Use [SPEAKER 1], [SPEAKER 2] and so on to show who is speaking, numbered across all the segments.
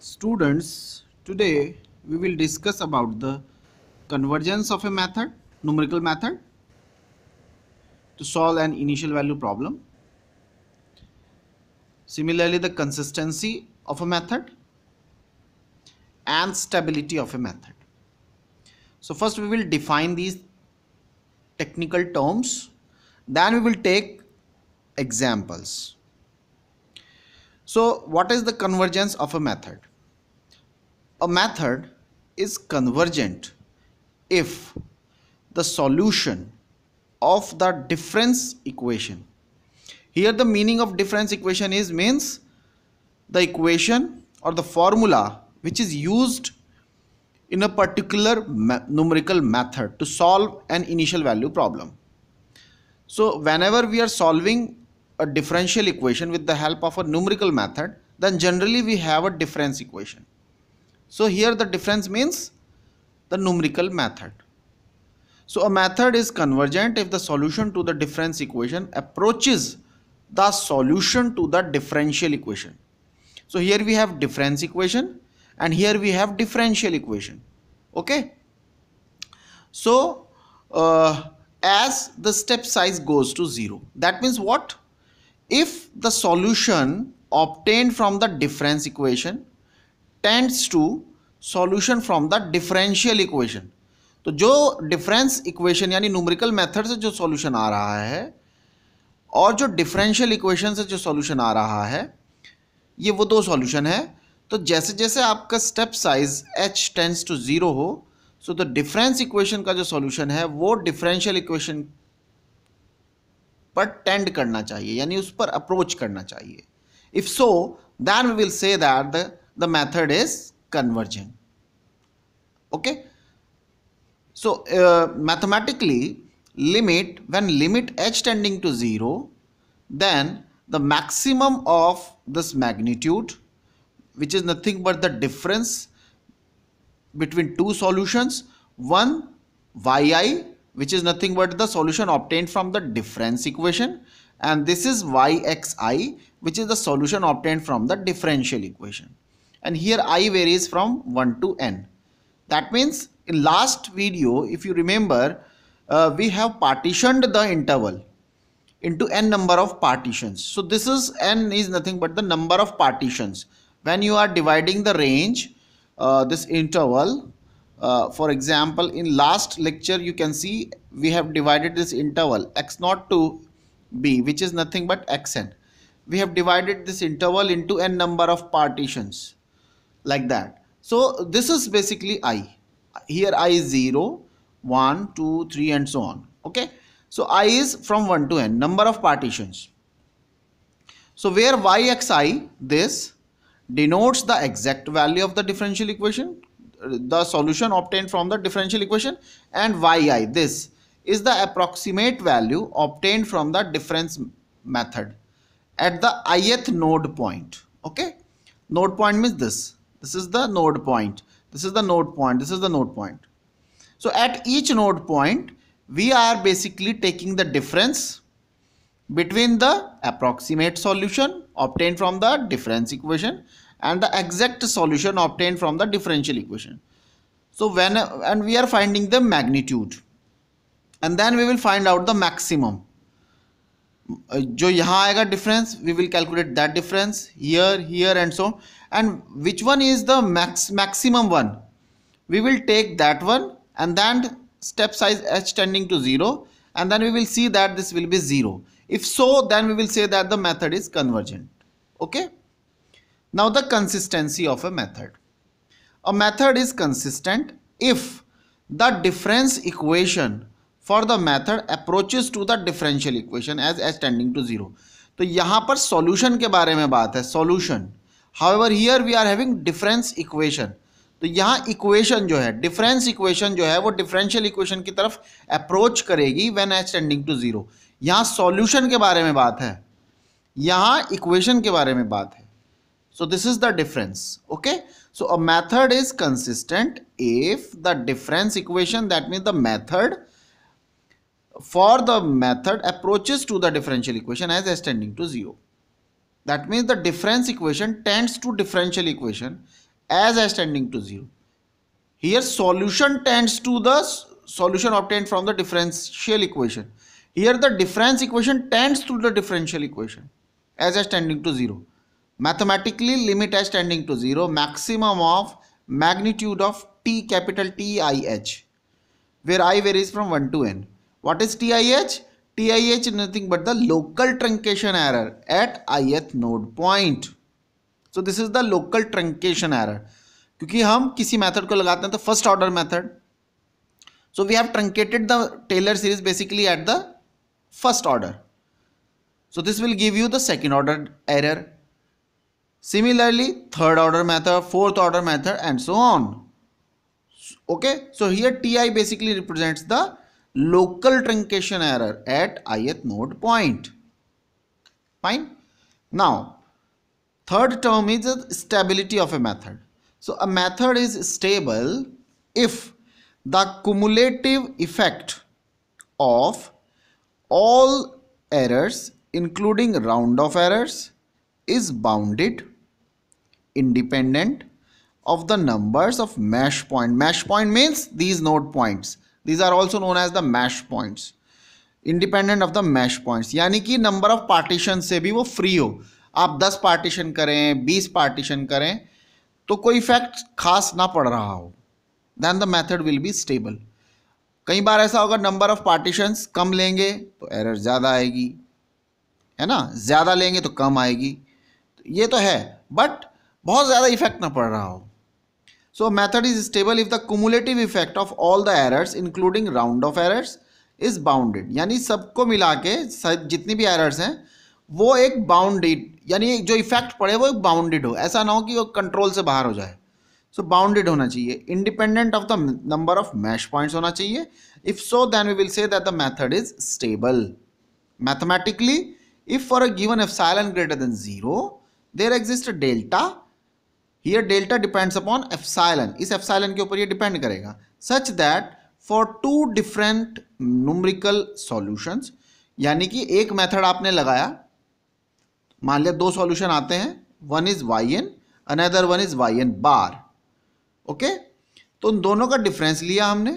[SPEAKER 1] Students, today we will discuss about the convergence of a method, numerical method to solve an initial value problem. Similarly, the consistency of a method and stability of a method. So first we will define these technical terms, then we will take examples. So what is the convergence of a method? A method is convergent if the solution of the difference equation. Here the meaning of difference equation is means the equation or the formula which is used in a particular numerical method to solve an initial value problem. So whenever we are solving a differential equation with the help of a numerical method, then generally we have a difference equation. So here the difference means the numerical method. So a method is convergent if the solution to the difference equation approaches the solution to the differential equation. So here we have difference equation and here we have differential equation. Okay. So as the step size goes to 0, that means what? If the solution obtained from the difference equation tends to solution from the differential equation, तो जो difference equation यानी numerical method से जो solution आ रहा है और जो differential equation से जो सॉल्यूशन आ रहा है, ये वो दो सॉल्यूशन है. तो जैसे जैसे आपका step size h tends to 0 हो, सो द डिफरेंस इक्वेशन का जो सॉल्यूशन है वो डिफरेंशियल इक्वेशन पर टेंड करना चाहिए, यानी उस पर अप्रोच करना चाहिए. If so then we will say that the method is convergent. Okay. So mathematically, when limit h tending to 0, then the maximum of this magnitude, which is nothing but the difference between two solutions, one yi, which is nothing but the solution obtained from the difference equation, and this is yxi, which is the solution obtained from the differential equation. And here I varies from 1 to n. That means in last video, if you remember, we have partitioned the interval into n number of partitions. So this is n is nothing but the number of partitions. When you are dividing the range, this interval, for example, in last lecture you can see we have divided this interval x0 to b, which is nothing but xn. We have divided this interval into n number of partitions like that. So this is basically I. Here I is 0, 1, 2, 3 and so on. Okay. So I is from 1 to n, number of partitions. So where yxi, this denotes the exact value of the differential equation, the solution obtained from the differential equation, and yi, this is the approximate value obtained from the difference method at the ith node point. Okay. Node point means this. This is the node point. This is the node point. This is the node point. So at each node point, we are basically taking the difference between the approximate solution obtained from the difference equation and the exact solution obtained from the differential equation. So and we are finding the magnitude, and then we will find out the maximum. जो यहाँ आएगा difference, we will calculate that difference here, here and so on. And which one is the maximum one, we will take that one, and then step size h tending to 0, and then we will see that this will be 0. If so, then we will say that the method is convergent. Okay. Now the consistency of a method. A method is consistent if the difference equation for the method approaches to the differential equation as h tending to 0. तो यहाँ पर solution के बारे में बात है, solution. However, here we are having difference equation. तो यहाँ equation जो है, difference equation जो है वो differential equation की तरफ approach करेगी when h tending to 0. यहाँ solution के बारे में बात है, यहाँ equation के बारे में बात है. So this is the difference. Okay. So a method is consistent if the difference equation, that means the method for the method approaches to the differential equation as h tending to 0. That means the difference equation tends to differential equation as tending to 0. Here solution tends to the solution obtained from the differential equation. Here the difference equation tends to the differential equation as tending to 0. Mathematically, limit as tending to 0, maximum of magnitude of t, capital TIH, where I varies from 1 to n. What is TIH? TIH is nothing but the local truncation error at ith node point. So this is the local truncation error. क्योंकि हम किसी method को लगाते हैं तो first order method, so we have truncated the Taylor series basically at the first order. So this will give you the second order error. Similarly, third order method, fourth order method, and so on. Okay, so here Ti basically represents the local truncation error at ith node point. Fine. Now, third term is the stability of a method. So a method is stable if the cumulative effect of all errors, including round off errors, is bounded, independent of the numbers of mesh point. Mesh point means these node points. These are also known as the mesh points. Independent of the mesh points, यानी कि number of partition से भी वो free हो. आप 10 partition करें, 20 partition करें, तो कोई इफेक्ट खास ना पड़ रहा हो, then the method will be stable. कई बार ऐसा होगा नंबर ऑफ पार्टीशंस कम लेंगे तो एरर ज़्यादा आएगी, है ना, ज़्यादा लेंगे तो कम आएगी, ये तो है, बट बहुत ज़्यादा इफेक्ट ना पड़ रहा हो. सो method is stable if the cumulative effect of all the errors including round of errors is bounded, यानी सबको मिला के जितनी भी एरर्स हैं वो एक बाउंडेड, यानी जो इफेक्ट पड़े वो एक बाउंडेड हो, ऐसा ना हो कि वो कंट्रोल से बाहर हो जाए. सो बाउंडेड होना चाहिए, independent of the number of mesh points होना चाहिए. If so then we will say that the method is stable. Mathematically if for a given epsilon greater than 0 there exist a delta, here delta depends upon epsilon, इस epsilon के ऊपर ये depend करेगा, such that for two different numerical solutions, यानी कि एक method आपने लगाया, मान लिया 2 सॉल्यूशन आते हैं, one is yn, another one is yn bar. Okay, तो उन दोनों का डिफरेंस लिया हमने,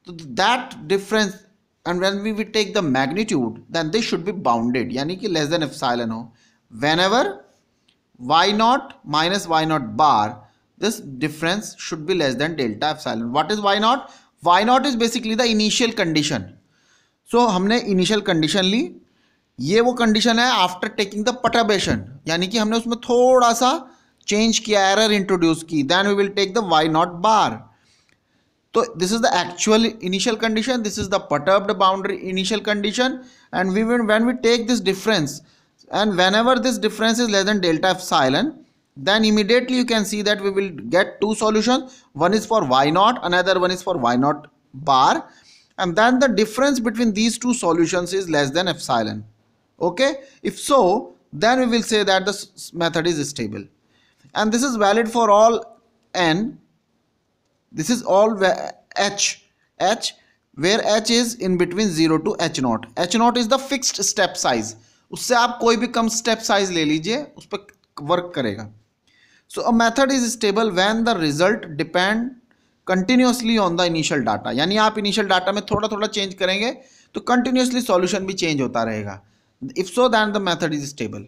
[SPEAKER 1] तो that difference and when we take the magnitude then this should be bounded, यानी कि लेस देन एप्सिलॉन हो. Whenever y0 minus y0 bar, this difference should be less than delta epsilon. What is y0? y0 is basically the initial condition. So हमने initial condition ली, ये वो condition है after taking the perturbation, यानी कि हमने उसमें थोड़ा सा change किया, error introduce की, then we will take the y0 bar. So this is the actual initial condition, this is the perturbed boundary initial condition, and we will, when we take this difference, and whenever this difference is less than delta epsilon, then immediately you can see that we will get two solutions, one is for y0, another one is for y0 bar, and then the difference between these two solutions is less than epsilon. Okay, if so, then we will say that the method is stable, and this is valid for all n. This is all h, where h is in between 0 to h0. h0 is the fixed step size, उससे आप कोई भी कम step size ले लीजिए, उस पर work करेगा. So a method is stable when the result depend continuously on the initial data, यानी आप इनिशियल डाटा में थोड़ा थोड़ा चेंज करेंगे तो कंटिन्यूसली सॉल्यूशन भी चेंज होता रहेगा. If so then the method is stable.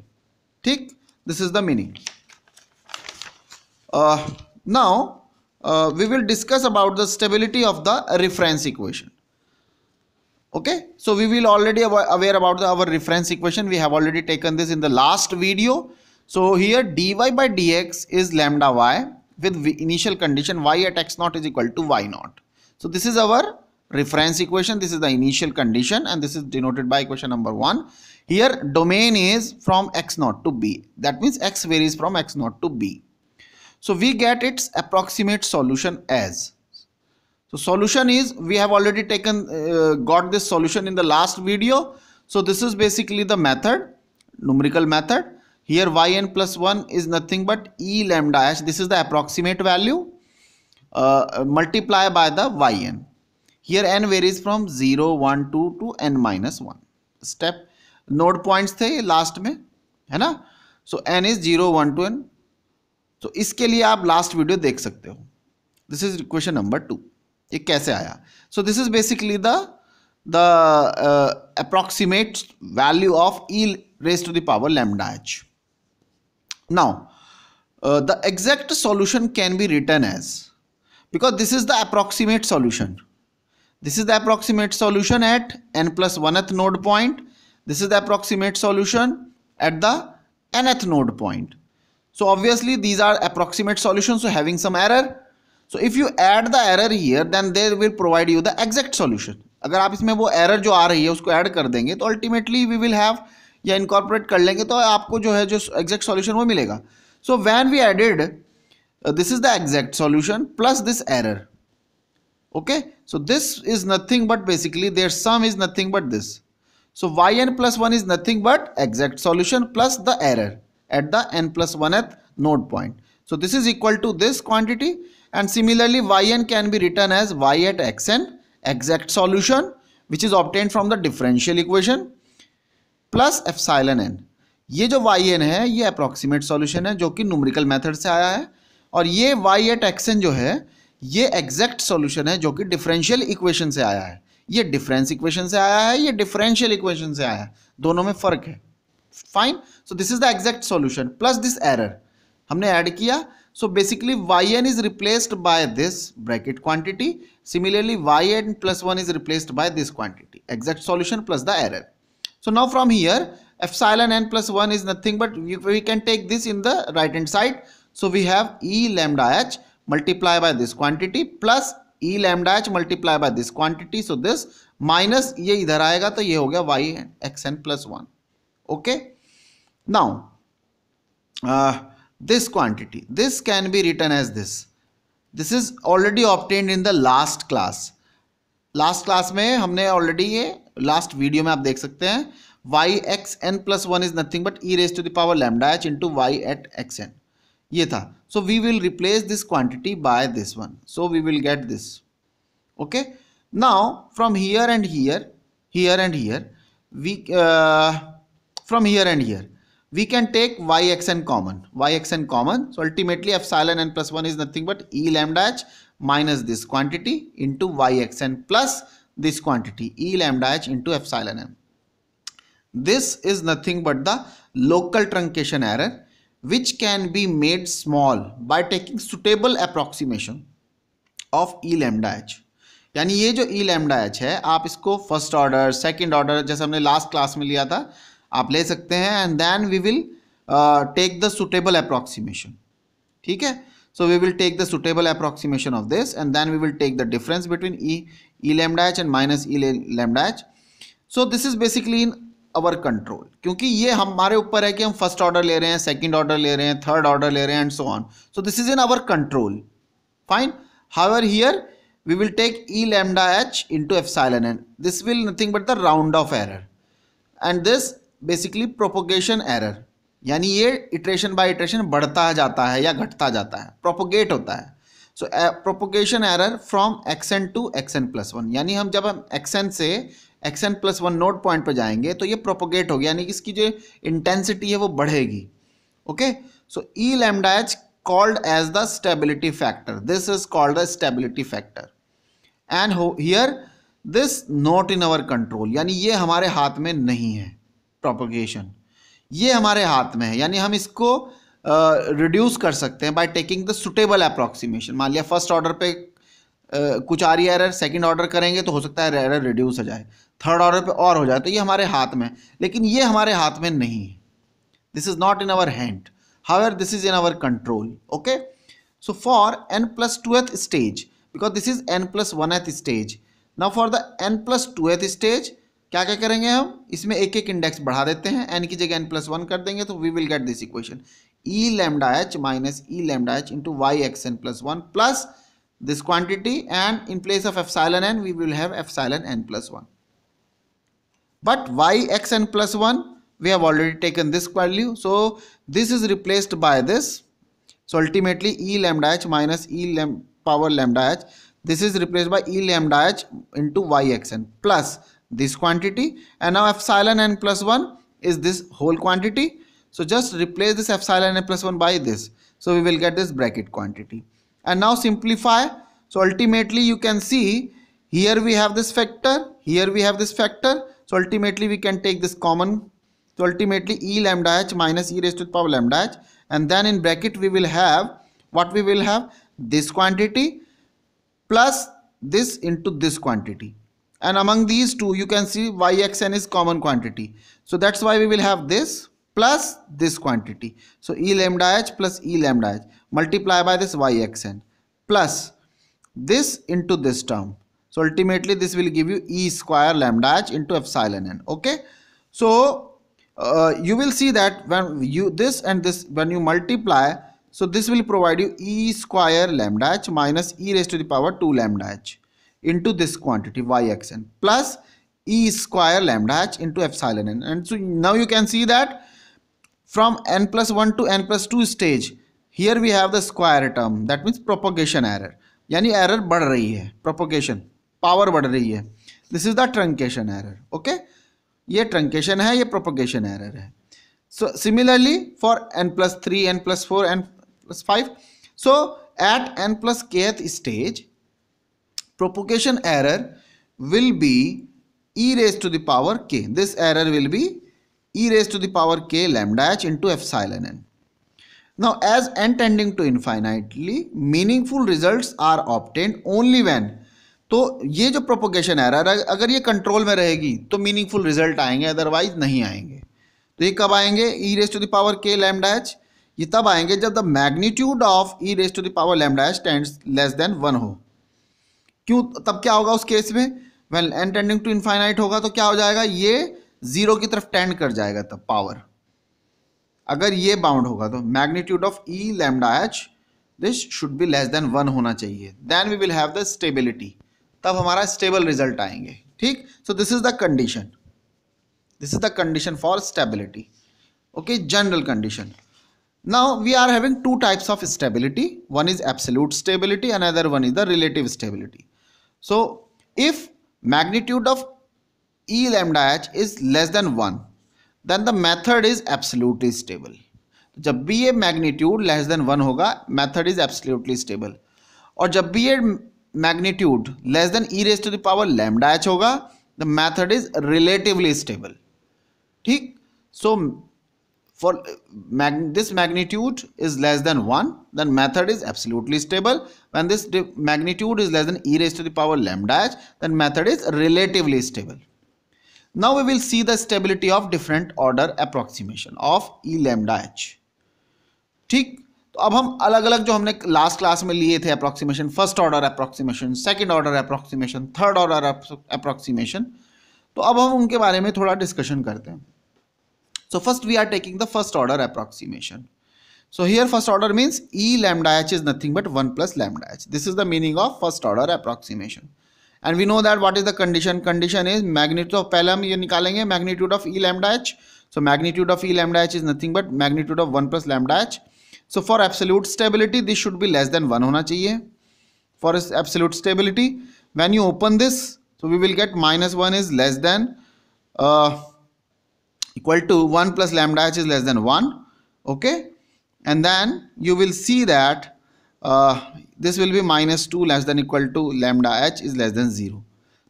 [SPEAKER 1] ठीक, this is the meaning. Now we will discuss about the stability of the reference equation. Okay, so we will already aware about our reference equation. We have already taken this in the last video. So here dy by dx is lambda y with initial condition y at x0 is equal to y0. So this is our reference equation. This is the initial condition, and this is denoted by equation number 1. Here domain is from x0 to b. That means x varies from x0 to b. So we get its approximate solution as. So solution is, we have already taken got this solution in the last video. So this is basically the method, numerical method. Here yn plus 1 is nothing but e lambda h. This is the approximate value, multiply by the yn. Here n varies from 0, 1, 2 to n minus 1. Step node points थे last में, है ना. So n is 0, 1 to n. तो इसके लिए आप last video देख सकते हो. This is equation number 2. ये कैसे आया? सो this is basically the approximate value of e raised to the power lambda h. Now the exact solution can be written as, because this is the approximate solution. This is the approximate solution at n plus 1th node point. This is the approximate solution at the nth node point. So obviously these are approximate solutions, so having some error. So if you add the error here, then they will provide you the exact solution. अगर आप इसमें वो error जो आ रही है उसको add कर देंगे तो ultimately we will have, या incorporate कर लेंगे तो आपको जो है जो exact solution वो मिलेगा. So when we added this is the exact solution plus this error. Okay, so this is nothing but basically their sum is nothing but this. So yn plus 1 is nothing but exact solution plus the error at the n plus 1th node point. So this is equal to this quantity, and similarly yn can be written as y at xn, exact solution, which is obtained from the differential equation, plus epsilon n. ये जो yn है ये approximate solution है जो कि numerical method से आया है, और ये y at xn जो है ये एग्जैक्ट सॉल्यूशन है जो कि डिफरेंशियल इक्वेशन से आया है. ये डिफरेंस इक्वेशन से आया है, ये डिफरेंशियल इक्वेशन से आया है, दोनों में फर्क है. Fine. So this is the exact solution plus this error हमने ऐड किया. So basically yn is replaced by this bracket quantity. Similarly yn plus 1 is replaced by this quantity, exact solution plus the error. So now from here epsilon n plus 1 is nothing but we can take this in the right hand side. So we have e lambda h multiply by this quantity plus e lambda h multiply by this quantity. So this minus ये इधर आएगा तो ये हो गया y xn plus 1. Okay, now this quantity, this can be written as this. This is already obtained in the last class. Last class में हमने already ये लास्ट वीडियो में आप देख सकते हैं y x n plus 1 is nothing but e raised to the power lambda h into y at xn. ये था. So we will replace this quantity by this one. So we will get this. Okay. Now from here and here, here and here, we from here and here we can take yxn common. Yxn common. So ultimately epsilon n plus 1 is nothing but e lambda h minus this quantity into yxn plus this quantity e lambda h into epsilon n. This is nothing but the local truncation error, which can be made small by taking suitable approximation of e lambda h. यानी ये जो e lambda h है आप इसको first order second order जैसे हमने last class में लिया था आप ले सकते हैं, and then we will take the suitable approximation. ठीक है. So we will take the suitable approximation of this, and then we will take the difference between e lambda h and minus e lambda h. So this is basically in our control, क्योंकि ये हमारे ऊपर है कि हम first order ले रहे हैं, सेकंड ऑर्डर ले रहे हैं, थर्ड ऑर्डर ले रहे हैं, and so on. So this is in our control. Fine. However here we will take e lambda h into epsilon n. This will nothing but the round off error, and this basically propagation error. यानी ये iteration bye iteration बढ़ता जाता है या घटता जाता है, propagate होता है. So propagation error from xn to xn plus 1. यानी हम जब हम xn से xn प्लस 1 नोड पॉइंट पर जाएंगे तो ये प्रोपोगेट होगी, यानी कि इसकी जो इंटेंसिटी है वो बढ़ेगी. Okay. So E lambda H called as the stability factor. This is called the stability factor, and here this not in our control. यानी ये हमारे हाथ में नहीं है प्रोपोगेशन, ये हमारे हाथ में है. यानी हम इसको रिड्यूस कर सकते हैं by taking the suitable approximation. मान लिया फर्स्ट ऑर्डर पे कुछ आ रही है एरर, सेकंड ऑर्डर करेंगे तो हो सकता है एरर रिड्यूस हो जाए, थर्ड ऑर्डर पे और हो जाए, तो ये हमारे हाथ में, लेकिन ये हमारे हाथ में नहीं है. This is not in our hand, however this is in our control. Okay. So for n plus 2th stage, because this is n plus 1th stage, now for the n plus 2th stage क्या क्या करेंगे हम, इसमें एक एक index बढ़ा देते हैं, n की जगह n plus 1 कर देंगे तो we will get this equation e lambda h minus e lambda h into y xn plus 1 plus this quantity, and in place of epsilon n we will have epsilon n plus 1. But y xn plus 1 we have already taken this value, so this is replaced by this. So ultimately e lambda h minus power lambda h, this is replaced by e lambda h into y xn plus this quantity, and now epsilon n plus 1 is this whole quantity. So just replace this epsilon n plus 1 by this. So we will get this bracket quantity. And now simplify. So ultimately you can see here we have this factor, here we have this factor. So ultimately we can take this common. So ultimately e lambda h minus e raised to the power lambda h, and then in bracket we will have what we will have, this quantity plus this into this quantity, and among these two you can see yxn is common quantity. So that's why we will have this plus this quantity. So e lambda h plus e lambda h multiply by this yxn plus this into this term. So ultimately this will give you e square lambda h into epsilon n. Okay, so you will see that when you this and this, when you multiply, so this will provide you e square lambda h minus e raised to the power 2 lambda h into this quantity yxn plus e square lambda h into epsilon n. And so now you can see that from n plus 1 to n plus 2 stage, here we have the square term, that means propagation error, यानी error बढ़ रही है, propagation power बढ़ रही है. This is the truncation error. Okay, ये truncation है, ये propagation error है. So similarly for n plus 3, n plus 4, n plus 5. So at n plus kth stage, propagation error will be e raised to the power k. This error will be e raised to the power k lambda h into epsilon n. Now as n tending to infinitely, meaningful results are obtained only when, तो ये जो propagation error अगर ये control में रहेगी तो meaningful result आएंगे, otherwise नहीं आएंगे. तो ये कब आएंगे, e raise to the power k lambda h, ये तब आएंगे जब the magnitude of e raise to the power lambda h tends less than 1 हो. क्यों, तब क्या होगा उस केस में, when n tending to infinite होगा तो क्या हो जाएगा, ये जीरो की तरफ टेंड कर जाएगा तब पावर. अगर ये बाउंड होगा तो magnitude of e lambda h this should be less than 1 होना चाहिए. Then we will have the stability, तब हमारा स्टेबल रिजल्ट आएंगे. ठीक, so this is the condition, this is the condition for stability. Okay, general condition. Now we are having two types of stability, one is absolute stability, another one is the relative stability. So if magnitude of e lambda h is less than 1, then the method is absolutely stable. जब भी ये magnitude less than 1 होगा, method is absolutely stable. और जब भी ये magnitude less than e raise to the power lambda h होगा, the method is relatively stable. ठीक, so for this magnitude is less than 1, then method is absolutely stable. When this magnitude is less than e raised to the power lambda h, then method is relatively stable. Now we will see the stability of different order approximation of e lambda h. ठीक, तो अब हम अलग अलग जो हमने last class में लिए थे approximation, first order approximation, second order approximation, third order approximation, तो अब हम उनके बारे में थोड़ा डिस्कशन करते हैं. So first we are taking the first order approximation. So here first order means e lambda h is nothing but 1 plus lambda h. This is the meaning of first order approximation. And we know that what is the condition. Condition is magnitude of, पहले हम ये निकालेंगे magnitude of e lambda h. So magnitude of e lambda h is nothing but magnitude of 1 plus lambda h. So for absolute stability this should be less than 1 होना चाहिए. For absolute stability, when you open this, so we will get minus 1 is less than equal to 1 plus lambda h is less than 1. Okay, and then you will see that this will be minus 2 less than equal to lambda h is less than 0.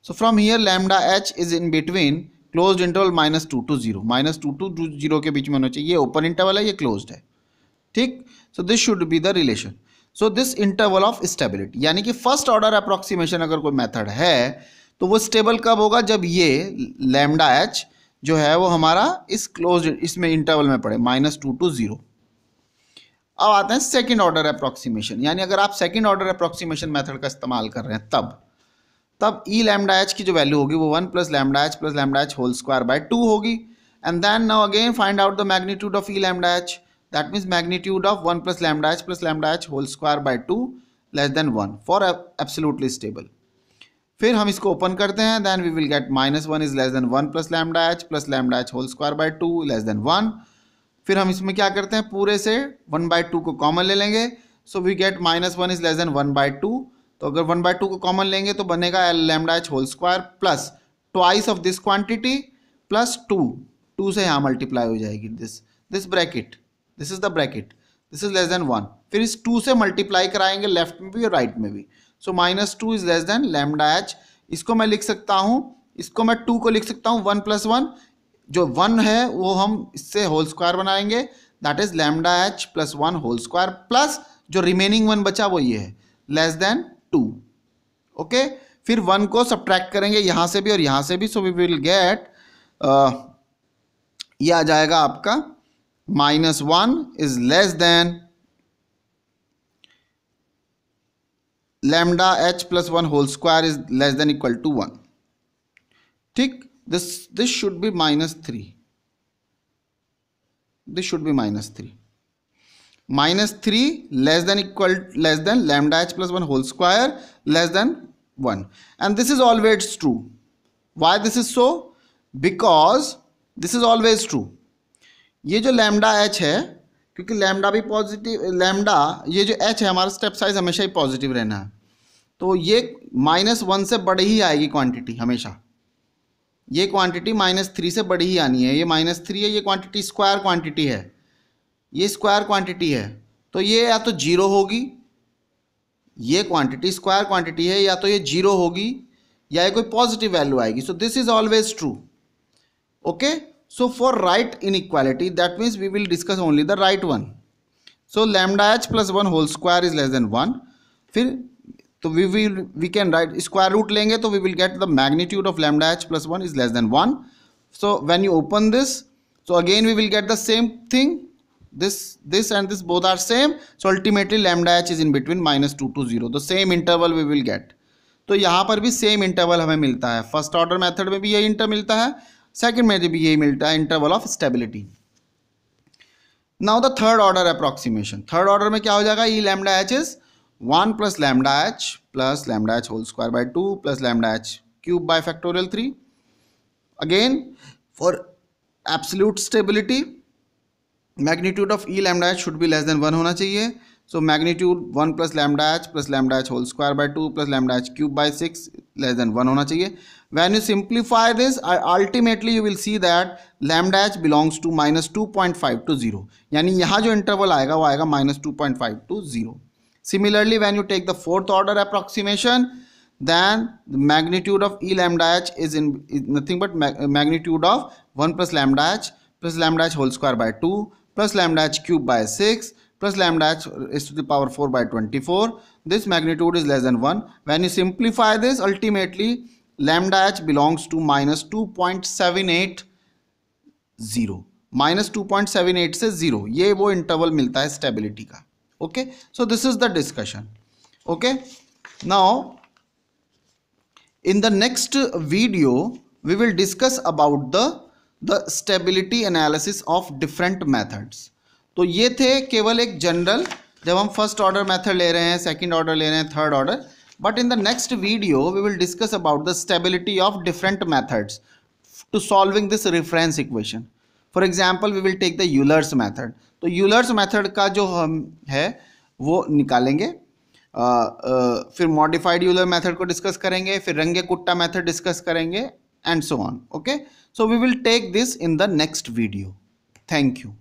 [SPEAKER 1] So from here lambda h is in between closed interval minus 2 to 0. minus 2 to 0 के बीच में होना चाहिए. ये open interval है, ये closed है. ठीक, so this should be the relation. So this interval of stability, यानी कि फर्स्ट ऑर्डर अप्रोक्सीमेशन अगर कोई मेथड है तो वो स्टेबल कब होगा, जब ये लैम्डा h जो है वो हमारा इस क्लोज इसमें इंटरवल में पड़े माइनस 2 to 0. अब आते हैं सेकंड ऑर्डर अप्रोक्सीमेशन, यानी अगर आप सेकंड ऑर्डर अप्रोक्सीमेशन मेथड का इस्तेमाल कर रहे हैं तब ई लैम्डा एच की जो वैल्यू होगी वो 1 plus lambda H whole square by 2 होगी. And then now again find out the magnitude of E lambda H, that means magnitude of 1 plus lambda H whole square by 2 less than 1 for absolutely stable. फिर हम इसको open करते हैं, then we will get minus 1 is less than 1 plus lambda H whole square by 2 less than 1. फिर हम इसमें क्या करते हैं, पूरे से 1 बाई 2 को कॉमन ले लेंगे. So we get minus 1 is less than 1 by 2. तो अगर 1 बाई 2 को कॉमन लेंगे तो बनेगा lambda H whole square plus twice of this quantity plus 2 से यहाँ मल्टीप्लाई हो जाएगी this bracket. This is the bracket. This is less than 1। फिर इस 2 से मल्टीप्लाई कराएंगे लेफ्ट में भी और राइट में भी। सो -2 is less than lambda H. इसको मैं लिख सकता हूं, इसको मैं 2 को लिख सकता हूं 1 + 1, जो 1 है वो हम इससे होल स्क्वायर बनाएंगे, that is lambda H + 1 whole square, plus जो रिमेनिंग 1 बचा वो ये है लेस देन 2। ओके, फिर 1 को सब्ट्रैक्ट करेंगे यहां से भी और यहां से भी, सो वी विल गेट ये आ जाएगा आपका -1 is less than lambda H + 1 whole square is less than equal to 1। ठीक, this should be -3, this should be -3, -3 less than lambda h + 1 whole square less than 1, and this is always true. Why this is so? Because this is always true. ये जो lambda h है, क्योंकि lambda भी positive, lambda ये जो h है हमारा step size हमेशा ही पॉजिटिव रहना है, तो ये -1 से बड़ी ही आएगी क्वांटिटी हमेशा। ये क्वांटिटी -3 से बड़ी ही आनी है। ये -3 है, ये क्वांटिटी स्क्वायर क्वांटिटी है, ये स्क्वायर क्वांटिटी है, तो ये या तो 0 होगी, ये क्वांटिटी स्क्वायर क्वांटिटी है, या तो ये 0 होगी या ये कोई पॉजिटिव वैल्यू आएगी। So this is always true. Okay, so for right inequality that means we will discuss only the right one. So lambda H + 1 whole square is less than 1। फिर तो we can write square root लेंगे तो we will get the magnitude of lambda h + 1 is less than 1. So when you open this, so again we will get the same thing, this and this both are same, so ultimately lambda h is in between -2 to 0, the same interval we will get. तो यहाँ पर भी same interval हमें मिलता है, first order method में भी यही इंटर मिलता है, सेकंड में भी यही मिलता है, interval of stability. Now the third order approximation, third order में क्या हो जाएगा, ई lambda H is 1 + lambda h whole square by 2 + lambda h cube by factorial 3. Again, for absolute stability, magnitude of E lambda h should be less than 1 होना चाहिए. So magnitude 1 + lambda h whole square by 2 + lambda h cube by 6 less than 1 होना चाहिए. When you simplify this, ultimately you will see that lambda h belongs to -2.5 to 0. यानी यहाँ जो interval आएगा वो आएगा -2.5 to 0. Similarly, when you take the fourth order approximation, then the magnitude of E lambda h is nothing but magnitude of 1 + lambda h whole square by 2 + lambda h cube by 6 + lambda h is to the power 4 by 24. This magnitude is less than 1. When you simplify this, ultimately lambda h belongs to -2.780. -2.78 से 0, ये वो interval मिलता है stability का। Okay, so this is the discussion. Okay, now in the next video we will discuss about the stability analysis of different methods. तो ये थे केवल एक जनरल, जब हम फर्स्ट ऑर्डर मेथड ले रहे हैं, सेकंड ऑर्डर ले रहे हैं, third order, but in the next video we will discuss about the stability of different methods to solving this reference equation. For example we will take the Euler's method. तो Euler's method का जो हम है वो निकालेंगे, फिर modified Euler method को discuss करेंगे, फिर रंगे कुट्टा मेथड डिस्कस करेंगे, and so on. Okay, so we will take this in the next video. Thank you.